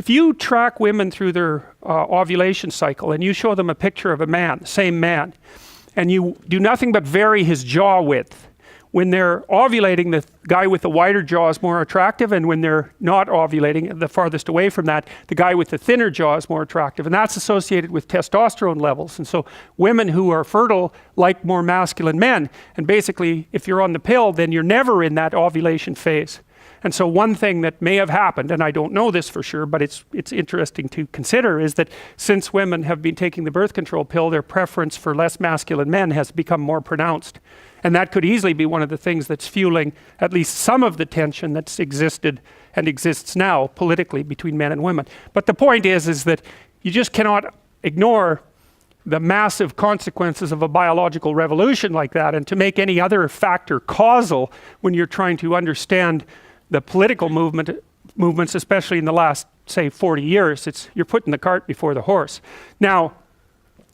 if you track women through their ovulation cycle and you show them a picture of a man, same man, and you do nothing but vary his jaw width, when they're ovulating, the guy with the wider jaw is more attractive, and when they're not ovulating, the farthest away from that, the guy with the thinner jaw is more attractive, and that's associated with testosterone levels. And so women who are fertile like more masculine men, and basically if you're on the pill, then you're never in that ovulation phase. And so one thing that may have happened, and I don't know this for sure, but it's interesting to consider, is that since women have been taking the birth control pill, their preference for less masculine men has become more pronounced. And that could easily be one of the things that's fueling at least some of the tension that's existed and exists now politically between men and women. But the point is that you just cannot ignore the massive consequences of a biological revolution like that, and to make any other factor causal when you're trying to understand the political movements, especially in the last, say, 40 years, you're putting the cart before the horse. Now,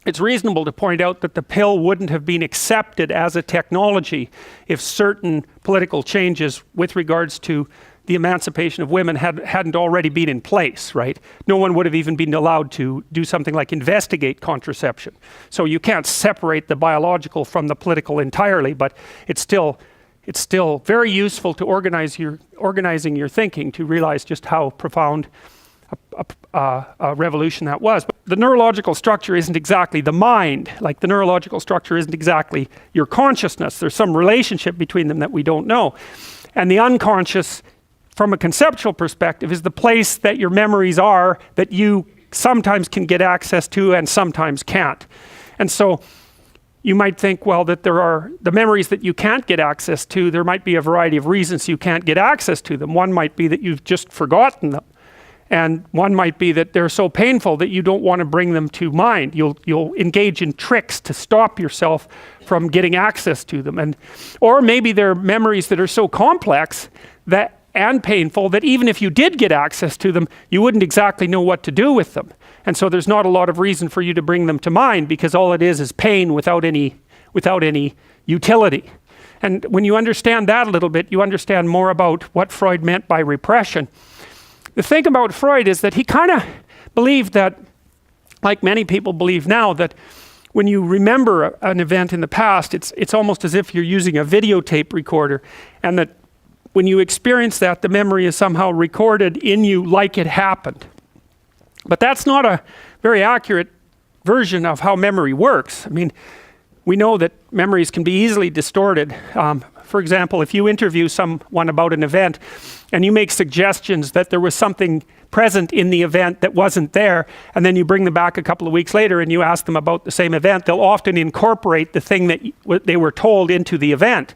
it's reasonable to point out that the pill wouldn't have been accepted as a technology if certain political changes with regards to the emancipation of women hadn't already been in place, right? No one would have even been allowed to do something like investigate contraception. So you can't separate the biological from the political entirely, but it's still very useful to organizing your thinking to realize just how profound a revolution that was. But the neurological structure isn't exactly the mind. Like, the neurological structure isn't exactly your consciousness. There's some relationship between them that we don't know. And the unconscious, from a conceptual perspective, is the place that your memories are, that you sometimes can get access to and sometimes can't. And so you might think, well, that there are the memories that you can't get access to, there might be a variety of reasons you can't get access to them. One might be that you've just forgotten them. And one might be that they're so painful that you don't want to bring them to mind. You'll engage in tricks to stop yourself from getting access to them. Or maybe they're memories that are so complex and painful that even if you did get access to them, you wouldn't exactly know what to do with them. And so there's not a lot of reason for you to bring them to mind, because all it is pain without any utility. And when you understand that a little bit, you understand more about what Freud meant by repression. The thing about Freud is that he kind of believed that, like many people believe now, that when you remember an event in the past, it's almost as if you're using a videotape recorder, and that when you experience that, the memory is somehow recorded in you like it happened. But that's not a very accurate version of how memory works. I mean, we know that memories can be easily distorted. For example, if you interview someone about an event and you make suggestions that there was something present in the event that wasn't there, and then you bring them back a couple of weeks later and you ask them about the same event, they'll often incorporate the thing that they were told into the event.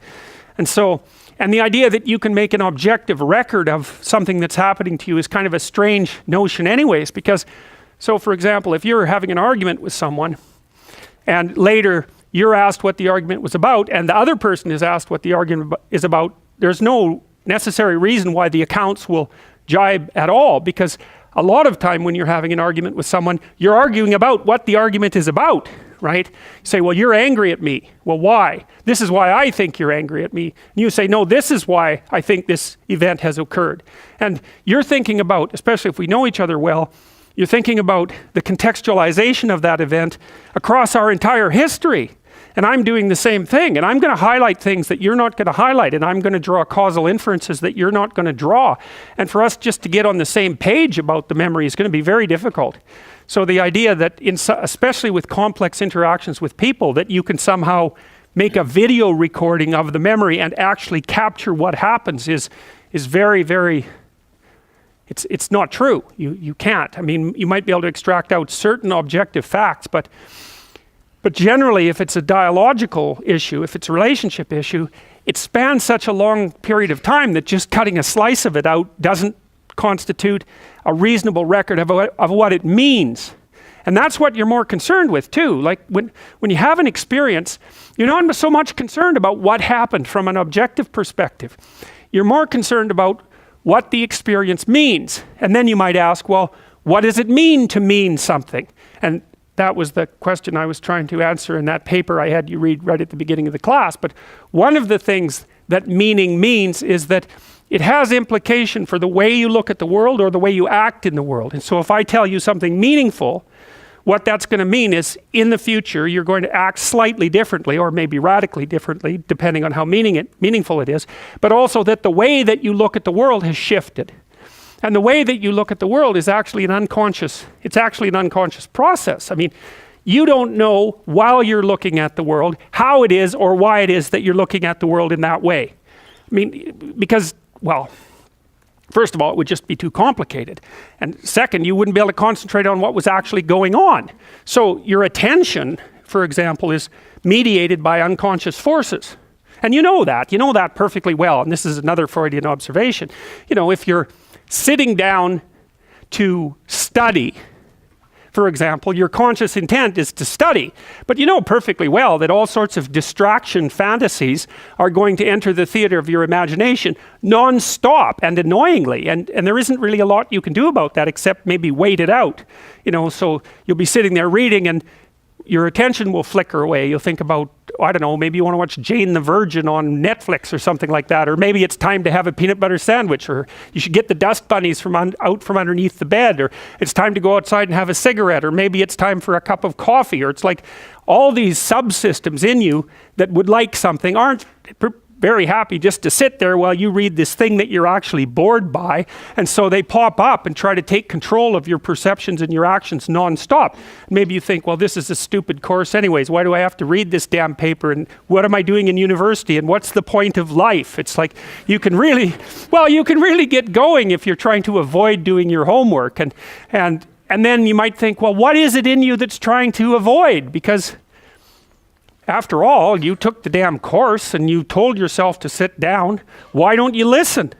And the idea that you can make an objective record of something that's happening to you is kind of a strange notion anyways, because, so for example, if you're having an argument with someone and later you're asked what the argument was about and the other person is asked what the argument is about, there's no necessary reason why the accounts will jibe at all, because a lot of time when you're having an argument with someone, you're arguing about what the argument is about, right? You say, well, you're angry at me. Well, why? This is why I think you're angry at me. And you say, no, this is why I think this event has occurred. And you're thinking about, especially if we know each other well, you're thinking about the contextualization of that event across our entire history. And I'm doing the same thing, and I'm going to highlight things that you're not going to highlight, and I'm going to draw causal inferences that you're not going to draw. And for us just to get on the same page about the memory is going to be very difficult. So the idea that, especially with complex interactions with people, that you can somehow make a video recording of the memory and actually capture what happens is very, very, it's not true. You can't. I mean, you might be able to extract out certain objective facts, but generally, if it's a dialogical issue, if it's a relationship issue, it spans such a long period of time that just cutting a slice of it out doesn't constitute a reasonable record of what it means. And that's what you're more concerned with too. Like when you have an experience, you're not so much concerned about what happened from an objective perspective. You're more concerned about what the experience means. And then you might ask, well, what does it mean to mean something? And that was the question I was trying to answer in that paper I had you read right at the beginning of the class. But one of the things that meaning means is that it has implication for the way you look at the world or the way you act in the world. And so if I tell you something meaningful, what that's going to mean is in the future you're going to act slightly differently, or maybe radically differently, depending on how meaningful it is, but also that the way that you look at the world has shifted. And the way that you look at the world is actually an unconscious process. I mean, you don't know while you're looking at the world how it is or why it is that you're looking at the world in that way. I mean, because, well, first of all, it would just be too complicated. And second, you wouldn't be able to concentrate on what was actually going on. So your attention, for example, is mediated by unconscious forces. And you know that perfectly well. And this is another Freudian observation. You know, if you're sitting down to study, for example, your conscious intent is to study, but you know perfectly well that all sorts of distraction fantasies are going to enter the theater of your imagination non-stop and annoyingly, and there isn't really a lot you can do about that except maybe wait it out. You know, so you'll be sitting there reading and your attention will flicker away. You'll think about, I don't know, maybe you want to watch Jane the Virgin on Netflix or something like that, or maybe it's time to have a peanut butter sandwich, or you should get the dust bunnies out from underneath the bed, or it's time to go outside and have a cigarette, or maybe it's time for a cup of coffee, or it's like all these subsystems in you that would like something aren't very happy just to sit there while you read this thing that you're actually bored by, and so they pop up and try to take control of your perceptions and your actions non-stop. Maybe you think, well, this is a stupid course anyways, why do I have to read this damn paper, and what am I doing in university, and what's the point of life? It's like you can really get going if you're trying to avoid doing your homework, and then you might think, well, what is it in you that's trying to avoid? Because after all, you took the damn course and you told yourself to sit down. Why don't you listen?